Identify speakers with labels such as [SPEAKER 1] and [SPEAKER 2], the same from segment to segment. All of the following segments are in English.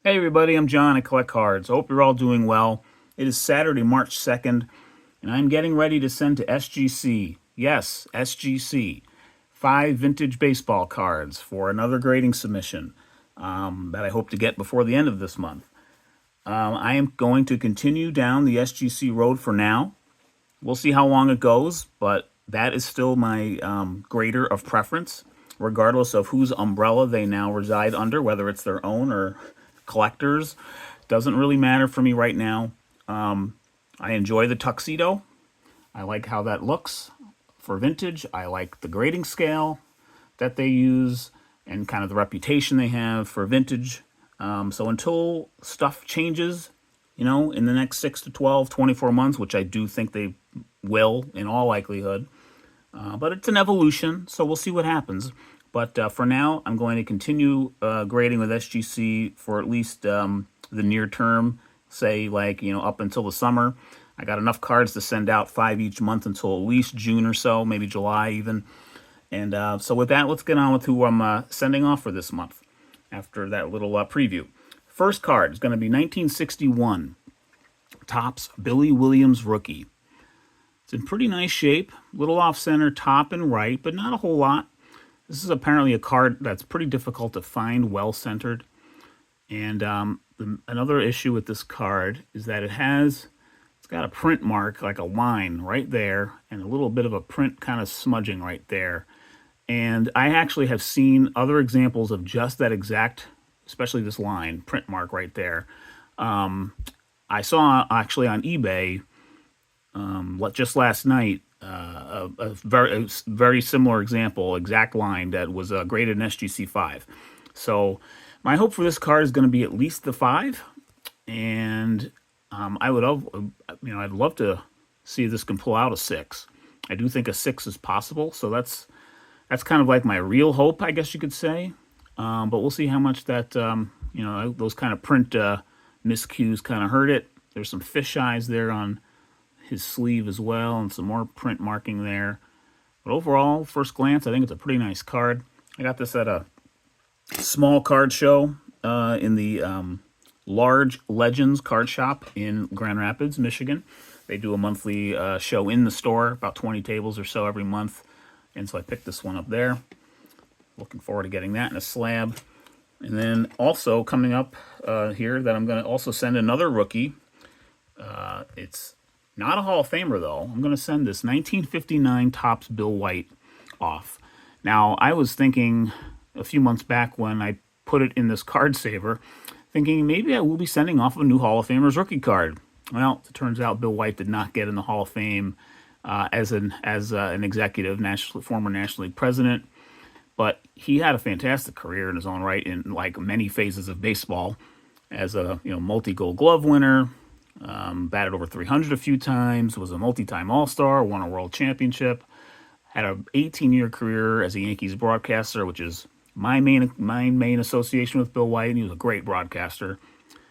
[SPEAKER 1] Hey everybody, I'm John. I collect cards. I hope you're all doing well. It is Saturday, March 2nd, and I'm getting ready to send to SGC. Yes, SGC. 5 vintage baseball cards for another grading submission that I hope to get before the end of this month. I am going to continue down the SGC road for now. We'll see how long it goes, but that is still my grader of preference, regardless of whose umbrella they now reside under, whether it's their own or collectors. Doesn't really matter for me right now. I enjoy the tuxedo. I like how that looks for vintage. I like the grading scale that they use and kind of the reputation they have for vintage. So until stuff changes, in the next 6 to 12, 24 months, which I do think they will in all likelihood. But it's an evolution, so we'll see what happens. But for now, I'm going to continue grading with SGC for at least the near term, say up until the summer. I got enough cards to send out 5 each month until at least June or so, maybe July even. And so with that, let's get on with who I'm sending off for this month after that little preview. First card is going to be 1961 Topps Billy Williams rookie. It's in pretty nice shape, little off center, top and right, but not a whole lot. This is apparently a card that's pretty difficult to find well centered. And another issue with this card is that it's got a print mark, like a line right there, and a little bit of a print kind of smudging right there. And I actually have seen other examples of just that exact, especially this line, print mark right there. I saw actually on eBay just last night a very similar example, exact line that was graded in SGC 5. So my hope for this card is going to be at least the 5, and I'd love to see if this can pull out a 6. I do think a 6 is possible, so that's kind of like my real hope, I guess you could say. But we'll see how much that those kind of print miscues kind of hurt it. There's some fish eyes there on his sleeve as well, and some more print marking there. But overall, first glance, I think it's a pretty nice card. I got this at a small card show in the Large Legends card shop in Grand Rapids, Michigan. They do a monthly show in the store, about 20 tables or so every month. And so I picked this one up there. Looking forward to getting that in a slab. And then also coming up here that I'm going to also send another rookie. It's not a Hall of Famer, though. I'm going to send this 1959 Topps Bill White off. Now, I was thinking a few months back when I put it in this card saver, thinking maybe I will be sending off a new Hall of Famer's rookie card. Well, it turns out Bill White did not get in the Hall of Fame as an executive, former National League president. But he had a fantastic career in his own right in like many phases of baseball, as a multi-Gold Glove winner. Batted over 300 a few times, was a multi-time All-Star, won a World Championship, had an 18-year career as a Yankees broadcaster, which is my main association with Bill White. And he was a great broadcaster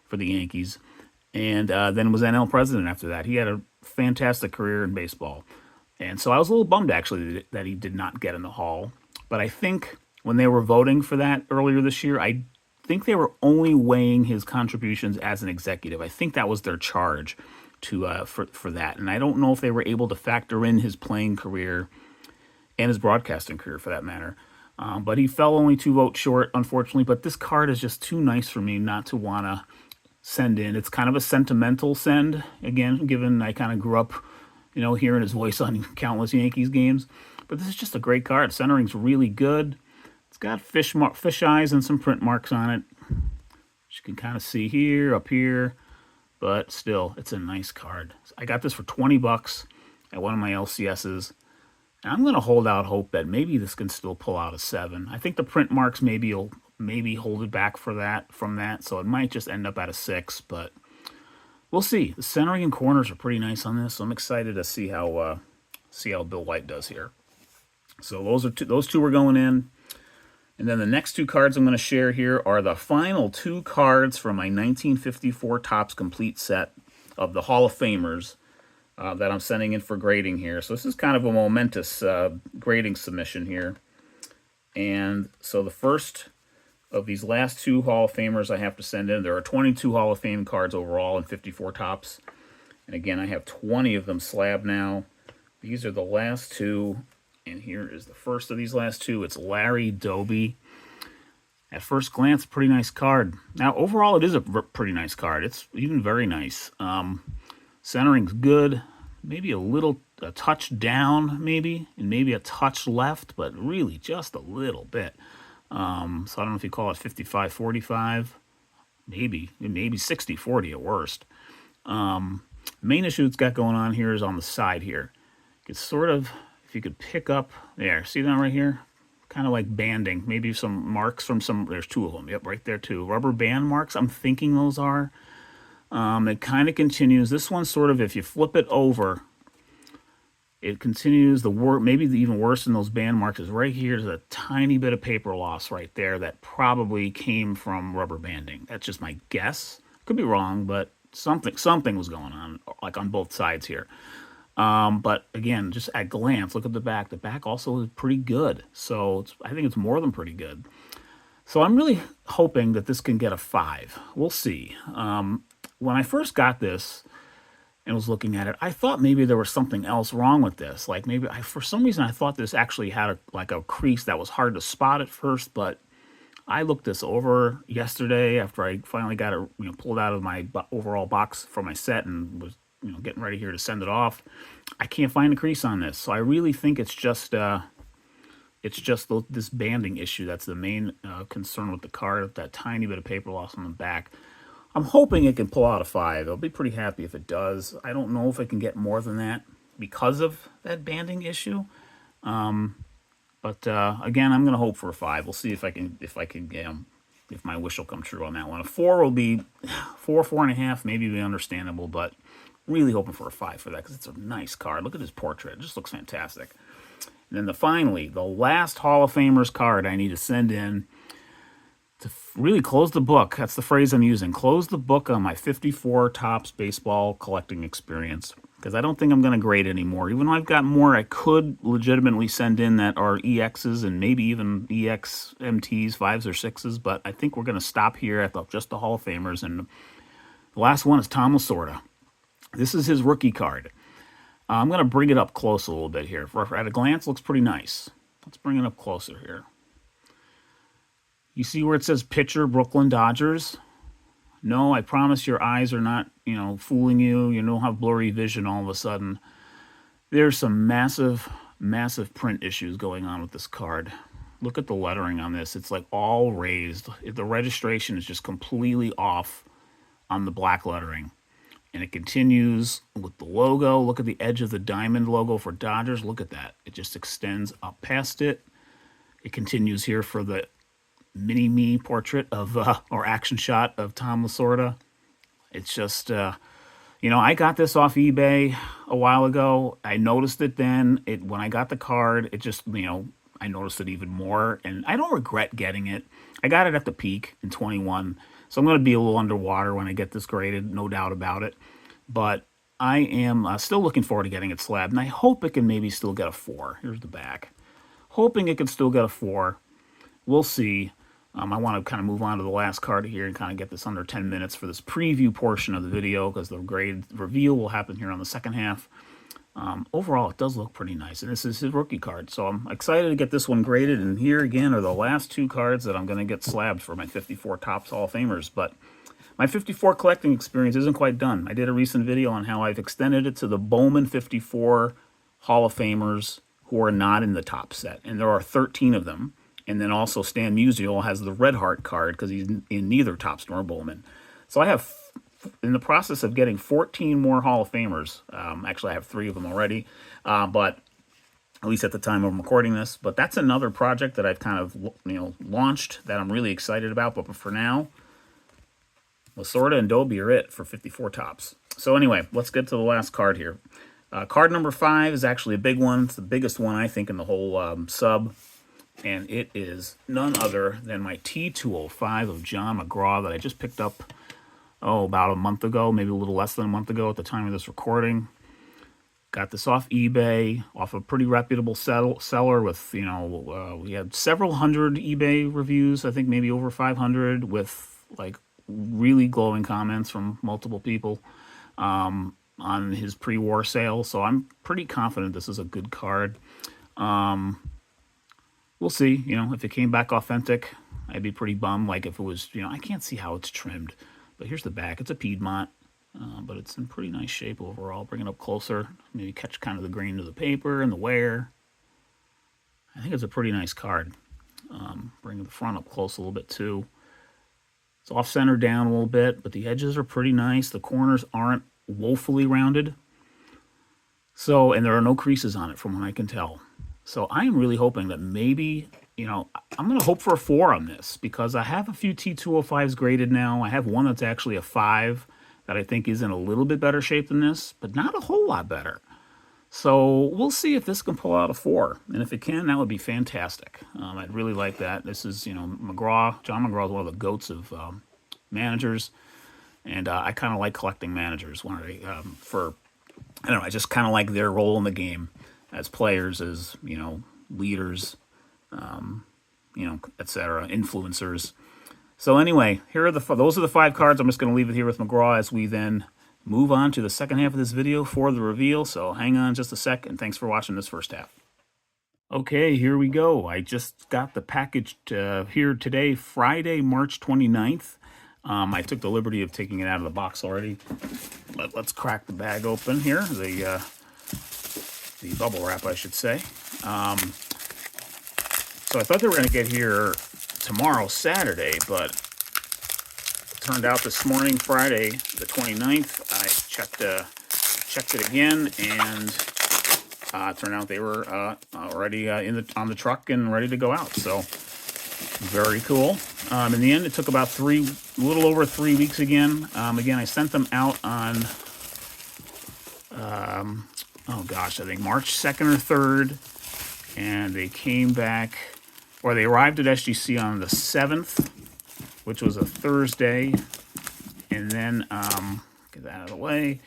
[SPEAKER 1] for the Yankees, and then was NL president after that. He had a fantastic career in baseball, and so I was a little bummed actually that he did not get in the Hall. But I think when they were voting for that earlier this year, I think they were only weighing his contributions as an executive. I think that was their charge for that. And I don't know if they were able to factor in his playing career and his broadcasting career for that matter. But he fell only 2 votes short, unfortunately. But this card is just too nice for me not to want to send in. It's kind of a sentimental send, again, given I kind of grew up, hearing his voice on countless Yankees games. But this is just a great card. Centering's really good. It's got fish eyes and some print marks on it, which you can kind of see here, up here, but still, it's a nice card. I got this for $20 at one of my LCSs, and I'm going to hold out hope that maybe this can still pull out a 7. I think the print marks maybe hold it back from that, so it might just end up at a 6, but we'll see. The centering and corners are pretty nice on this, so I'm excited to see how Bill White does here. So those two are going in. And then the next 2 cards I'm going to share here are the final 2 cards from my 1954 Topps Complete set of the Hall of Famers that I'm sending in for grading here. So this is kind of a momentous grading submission here. And so the first of these last 2 Hall of Famers I have to send in. There are 22 Hall of Fame cards overall and 54 Topps. And again, I have 20 of them slabbed now. These are the last 2. And here is the first of these last 2. It's Larry Doby. At first glance, pretty nice card. Now, overall, it is a pretty nice card. It's even very nice. Centering's good. Maybe a touch down, maybe, and maybe a touch left, but really just a little bit. So I don't know if you call it 55-45. Maybe 60-40 at worst. The main issue it's got going on here is on the side here. It's sort of, if you could pick up there, see that right here? Kind of like banding, maybe some marks from there's 2 of them, yep, right there too. Rubber band marks, I'm thinking those are. It kind of continues. This one sort of, if you flip it over, it continues. Maybe even worse than those band marks is right here. There's a tiny bit of paper loss right there that probably came from rubber banding. That's just my guess. Could be wrong, but something was going on, like on both sides here. But again, just at glance, look at the back. The back also is pretty good. So I think it's more than pretty good. So I'm really hoping that this can get a 5. We'll see. When I first got this and was looking at it, I thought maybe there was something else wrong with this. Like maybe for some reason I thought this actually had a crease that was hard to spot at first, but I looked this over yesterday after I finally got it pulled out of my overall box for my set and was getting ready here to send it off. I can't find a crease on this, so I really think it's just this banding issue that's the main concern with the card. That tiny bit of paper loss on the back. I'm hoping it can pull out a 5. I'll be pretty happy if it does. I don't know if it can get more than that because of that banding issue. But again, I'm going to hope for a 5. We'll see if my wish will come true on that one. A 4 will be 4.5, maybe be understandable, but really hoping for a 5 for that because it's a nice card. Look at this portrait. It just looks fantastic. And then finally, the last Hall of Famers card I need to send in to really close the book. That's the phrase I'm using. Close the book on my 54 Topps baseball collecting experience because I don't think I'm going to grade anymore. Even though I've got more I could legitimately send in that are EXs and maybe even EXMTs, 5s or 6s, but I think we're going to stop here at just the Hall of Famers. And the last one is Tom Lasorda. This is his rookie card. I'm going to bring it up close a little bit here. At a glance, looks pretty nice. Let's bring it up closer here. You see where it says pitcher, Brooklyn Dodgers? No, I promise your eyes are not, fooling you. You don't have blurry vision all of a sudden. There's some massive, massive print issues going on with this card. Look at the lettering on this. It's like all raised. The registration is just completely off on the black lettering. And it continues with the logo. Look at the edge of the diamond logo for Dodgers. Look at that. It just extends up past it. It continues here for the mini-me portrait of, or action shot of Tom Lasorda. It's just, I got this off eBay a while ago. I noticed it then. When I got the card, it just, I noticed it even more. And I don't regret getting it. I got it at the peak in 21. So I'm going to be a little underwater when I get this graded, no doubt about it. But I am still looking forward to getting it slabbed, and I hope it can maybe still get a 4. Here's the back. Hoping it can still get a 4. We'll see. I want to kind of move on to the last card here and kind of get this under 10 minutes for this preview portion of the video because the grade reveal will happen here on the second half. Overall, it does look pretty nice, and this is his rookie card. So I'm excited to get this one graded, and here again are the last 2 cards that I'm going to get slabbed for my 54 Topps Hall of Famers. But my 54 collecting experience isn't quite done. I did a recent video on how I've extended it to the Bowman 54 Hall of Famers who are not in the top set, and there are 13 of them. And then also Stan Musial has the Red Heart card because he's in neither Topps nor Bowman. So I have, in the process of getting 14 more Hall of Famers. Actually, I have 3 of them already, but at least at the time I'm recording this. But that's another project that I've kind of launched that I'm really excited about. But for now, Lasorda and Doby are it for 54 Topps. So anyway, let's get to the last card here. Card number 5 is actually a big one. It's the biggest one, I think, in the whole sub. And it is none other than my T205 of John McGraw that I just picked up, about a month ago, maybe a little less than a month ago at the time of this recording. Got this off eBay, off a pretty reputable seller with, we had several hundred eBay reviews, I think maybe over 500, with like really glowing comments from multiple people on his pre-war sale. So I'm pretty confident this is a good card. We'll see, if it came back authentic, I'd be pretty bummed. Like if it was, I can't see how it's trimmed, but here's the back. It's a Piedmont. But it's in pretty nice shape overall. Bring it up closer, maybe catch kind of the grain of the paper and the wear. I think it's a pretty nice card. Bring the front up close a little bit too. It's off-center down a little bit, but the edges are pretty nice. The corners aren't woefully rounded. So, and there are no creases on it from what I can tell. So I am really hoping that maybe, I'm going to hope for a 4 on this, because I have a few T205s graded now. I have one that's actually a 5. That I think is in a little bit better shape than this, but not a whole lot better. So we'll see if this can pull out a 4. And if it can, that would be fantastic. I'd really like that. This is, McGraw. John McGraw is one of the goats of managers. And I kind of like collecting managers. I just kind of like their role in the game as players, as, leaders, etc., influencers. So anyway, those are the 5 cards. I'm just going to leave it here with McGraw as we then move on to the second half of this video for the reveal. So hang on just a sec, and thanks for watching this first half. Okay, here we go. I just got the package here today, Friday, March 29th. I took the liberty of taking it out of the box already. Let's crack the bag open here, the bubble wrap, I should say. So I thought they were going to get here tomorrow, Saturday, but it turned out this morning, Friday, the 29th, I checked it again, and it turned out they were already on the truck and ready to go out. So very cool. In the end, it took about a little over 3 weeks again. Again, I sent them out on I think March 2nd or 3rd, and they came back, or they arrived at SGC on the 7th, which was a Thursday, and then, get that out of the way,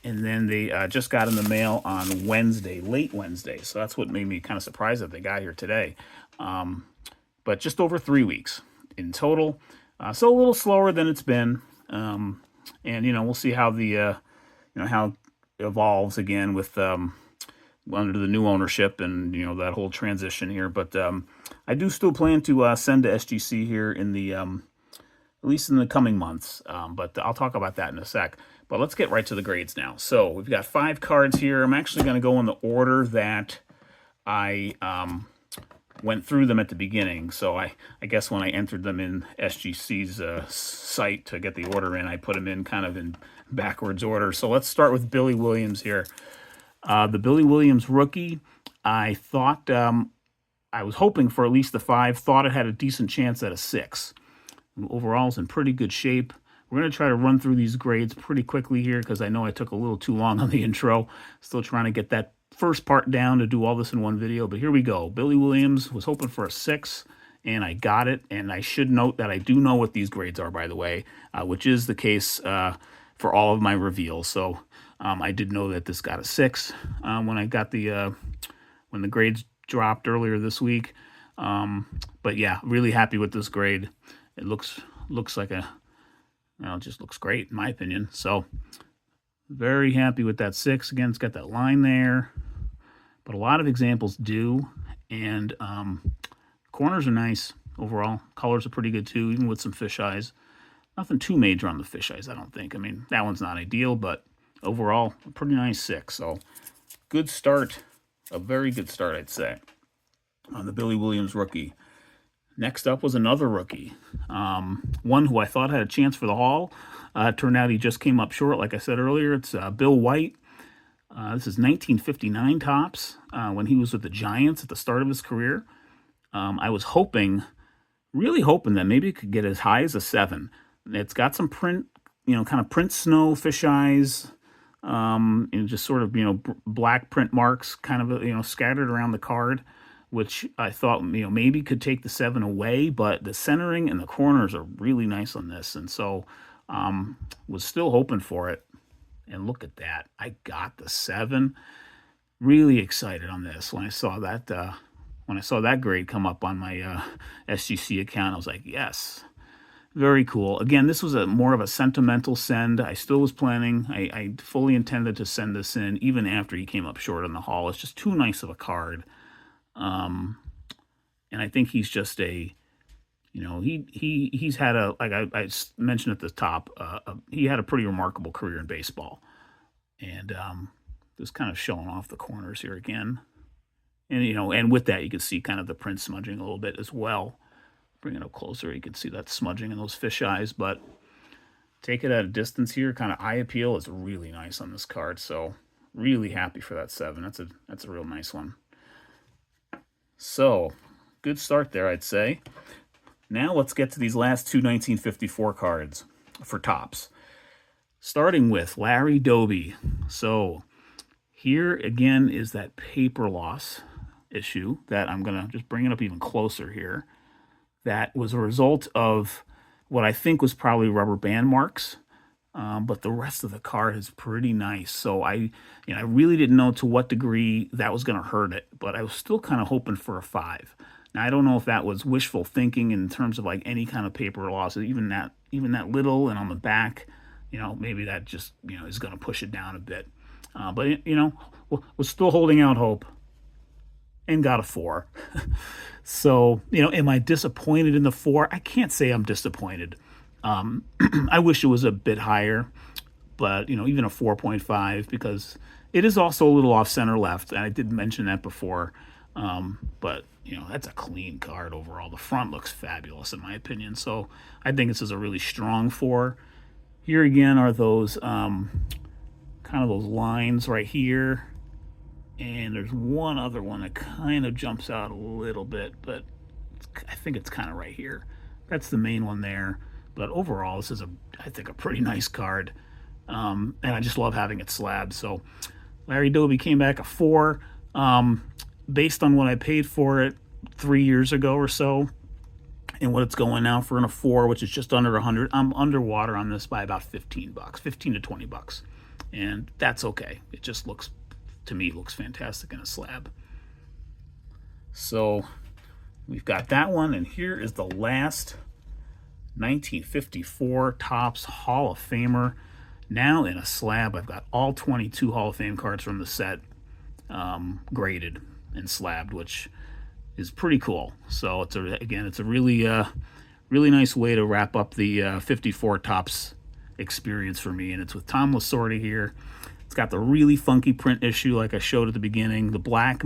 [SPEAKER 1] and then they just got in the mail on Wednesday, late Wednesday, so that's what made me kind of surprised that they got here today. But just over 3 weeks in total, so a little slower than it's been, and, we'll see how how it evolves again with under the new ownership and that whole transition here. But I do still plan to send to SGC here in the at least in the coming months. But I'll talk about that in a sec. But let's get right to the grades now. So we've got 5 cards here. I'm actually going to go in the order that I went through them at the beginning. So I guess when I entered them in SGC's site to get the order in, I put them in kind of in backwards order. So let's start with Billy Williams here. The Billy Williams rookie, I thought, I was hoping for at least a 5, thought it had a decent chance at a 6. Overall, it's in pretty good shape. We're going to try to run through these grades pretty quickly here because I know I took a little too long on the intro. Still trying to get that first part down to do all this in one video, but here we go. Billy Williams, was hoping for a 6, and I got it. And I should note that I do know what these grades are, by the way, which is the case for all of my reveals. So I did know that this got a 6 when I got when the grades dropped earlier this week. But yeah, really happy with this grade. It looks like it just looks great in my opinion. So very happy with that 6. Again, it's got that line there, but a lot of examples do. And corners are nice overall. Colors are pretty good too, even with some fisheyes. Nothing too major on the fisheyes, I don't think. I mean, that one's not ideal, but overall, a pretty nice 6. So good start, a very good start, I'd say, on the Billy Williams rookie. Next up was another rookie, one who I thought had a chance for the haul. Turned out he just came up short, like I said earlier. It's Bill White. This is 1959 Topps, when he was with the Giants at the start of his career. I was really hoping that maybe it could get as high as a 7. It's got some print, kind of print snow fisheyes, and just sort of, black print marks kind of, scattered around the card, which I thought, maybe could take the 7 away, but the centering and the corners are really nice on this. And so, was still hoping for it. And look at that. I got the 7. Really excited on this. When I saw that grade come up on my SGC account, I was like, yes. Very cool. Again, this was more of a sentimental send. I still was planning. I fully intended to send this in even after he came up short on the haul. It's just too nice of a card. And I think he's just a, he's had a, like I mentioned at the top, he had a pretty remarkable career in baseball. And just kind of showing off the corners here again. And, and with that, you can see kind of the print smudging a little bit as well. Bring it up closer, you can see that smudging in those fish eyes, but take it at a distance here, kind of eye appeal is really nice on this card, so really happy for that 7. That's a real nice one. So, good start there, I'd say. Now let's get to these last two 1954 cards for Topps. Starting with Larry Doby. So, here again is that paper loss issue that I'm going to just bring it up even closer here. That was a result of what I think was probably rubber band marks, but the rest of the card is pretty nice. So I really didn't know to what degree that was going to hurt it, but I was still kind of hoping for a 5. Now I don't know if that was wishful thinking in terms of like any kind of paper losses, even that little, and on the back, maybe that just is going to push it down a bit. But we're still holding out hope, and got a 4. So, am I disappointed in the 4? I can't say I'm disappointed. I wish it was a bit higher, but, even a 4.5, because it is also a little off center left, and I did mention that before. But, that's a clean card overall. The front looks fabulous, in my opinion. So I think this is a really strong 4. Here again are those kind of those lines right here. And there's one other one that kind of jumps out a little bit, but I think it's kind of right here. That's the main one there. But overall, this is, I think, a pretty nice card. And I just love having it slabbed. So Larry Doby came back a 4. Based on what I paid for it 3 years ago or so, and what it's going now for in a 4, which is just under 100, I'm underwater on this by about $15, $15 to $20. And that's okay. It just looks, to me, looks fantastic in a slab. So we've got that one, and here is the last 1954 Topps Hall of Famer. Now in a slab, I've got all 22 Hall of Fame cards from the set graded and slabbed, which is pretty cool. So it's a really really nice way to wrap up the 54 Topps experience for me, and it's with Tom Lasorda here. It's got the really funky print issue like I showed at the beginning. The black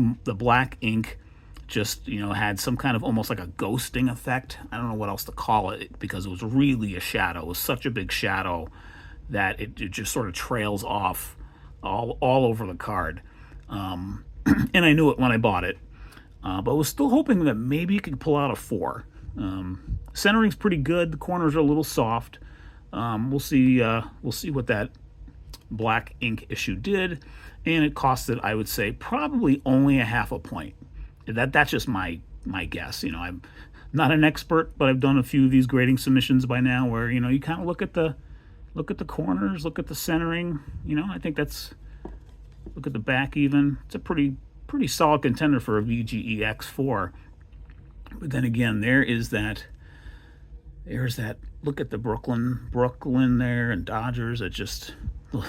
[SPEAKER 1] ink just, had some kind of almost like a ghosting effect. I don't know what else to call it, because it was really a shadow. It was such a big shadow that it just sort of trails off all over the card. And I knew it when I bought it, but I was still hoping that maybe it could pull out a 4. Centering's pretty good. The corners are a little soft. We'll see what that black ink issue did, and it costed, I would say, probably only a half a point. That's just my guess. I'm not an expert, but I've done a few of these grading submissions by now where you kind of look at the corners, look at the centering. I think look at the back even. It's a pretty solid contender for a VGE X4. But then again, there's that. Look at the Brooklyn there, and Dodgers. It just,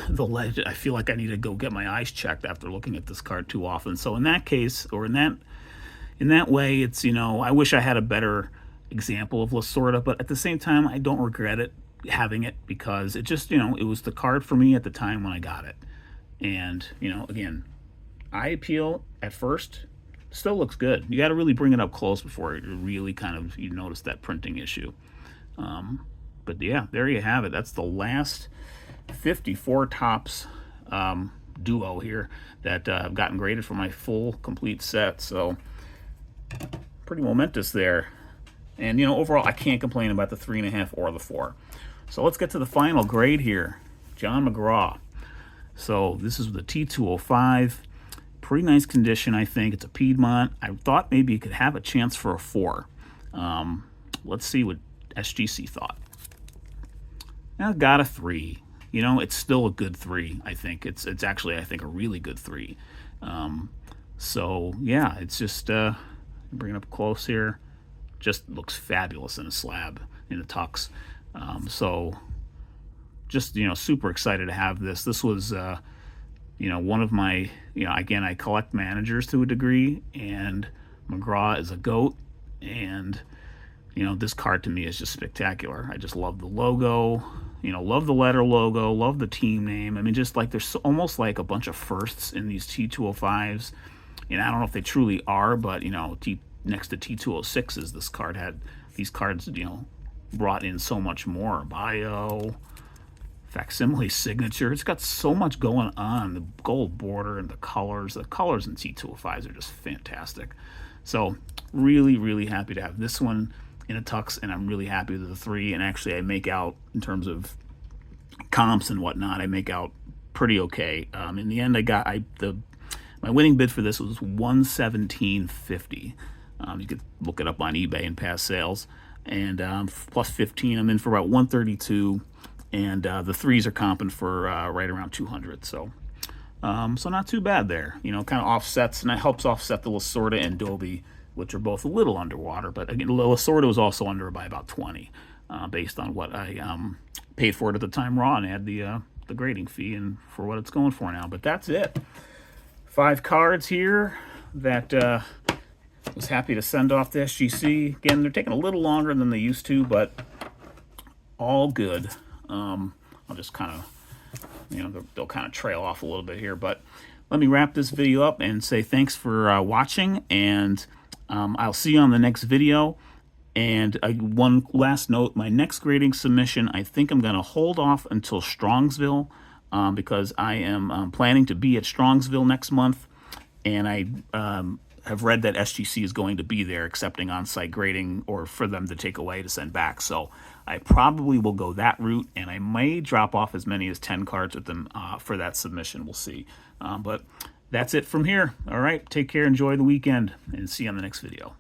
[SPEAKER 1] the legend. I feel like I need to go get my eyes checked after looking at this card too often. So in that case, or in that way, it's, I wish I had a better example of Lasorda, but at the same time, I don't regret it having it, because it just, it was the card for me at the time when I got it. And, again, eye appeal at first still looks good. You got to really bring it up close before you really you notice that printing issue. But yeah, there you have it. That's the last 54 Topps duo here that I've gotten graded for my full complete set. So pretty momentous there. And overall, I can't complain about the 3.5 or the 4. So let's get to the final grade here. John McGraw. So this is the T205. Pretty nice condition, I think. It's a Piedmont. I thought maybe it could have a chance for a 4. Let's see what SGC thought. Now got a 3. you know, it's still a good 3. I think it's actually, I think, a really good 3. So yeah, it's just bring it up close here. Just looks fabulous in a slab in a tux. So just, you know, super excited to have this. This was you know, one of my, you know, again, I collect managers to a degree, and McGraw is a GOAT, and you know, this card to me is just spectacular. I just love the logo, you know, love the letter logo, love the team name. I mean, just like there's almost like a bunch of firsts in these T205s. And I don't know if they truly are, but, you know, next to T206s, this card had, these cards, you know, brought in so much more. Bio, facsimile signature. It's got so much going on. The gold border and the colors in T205s are just fantastic. So really, really happy to have this one in a tux, and I'm really happy with the 3. And actually, I make out, in terms of comps and whatnot, I make out pretty okay. In the end, my winning bid for this was $117.50. You could look it up on eBay and past sales, and plus 15, I'm in for about $132, and the 3s are comping for right around $200. So not too bad there. You know, kind of offsets, and it helps offset the Lasorda and Doby, which are both a little underwater. But again, Lasorda was also under by about 20, based on what I paid for it at the time raw, and add the grading fee and for what it's going for now. But that's it. 5 cards here that was happy to send off to SGC. Again, they're taking a little longer than they used to, but all good. I'll just kind of, you know, they'll kind of trail off a little bit here. But let me wrap this video up and say thanks for watching, and I'll see you on the next video. And one last note, my next grading submission, I think I'm going to hold off until Strongsville, because I am planning to be at Strongsville next month, and I have read that SGC is going to be there accepting on-site grading, or for them to take away to send back. So I probably will go that route, and I may drop off as many as 10 cards with them for that submission. We'll see. But that's it from here. All right, take care, enjoy the weekend, and see you on the next video.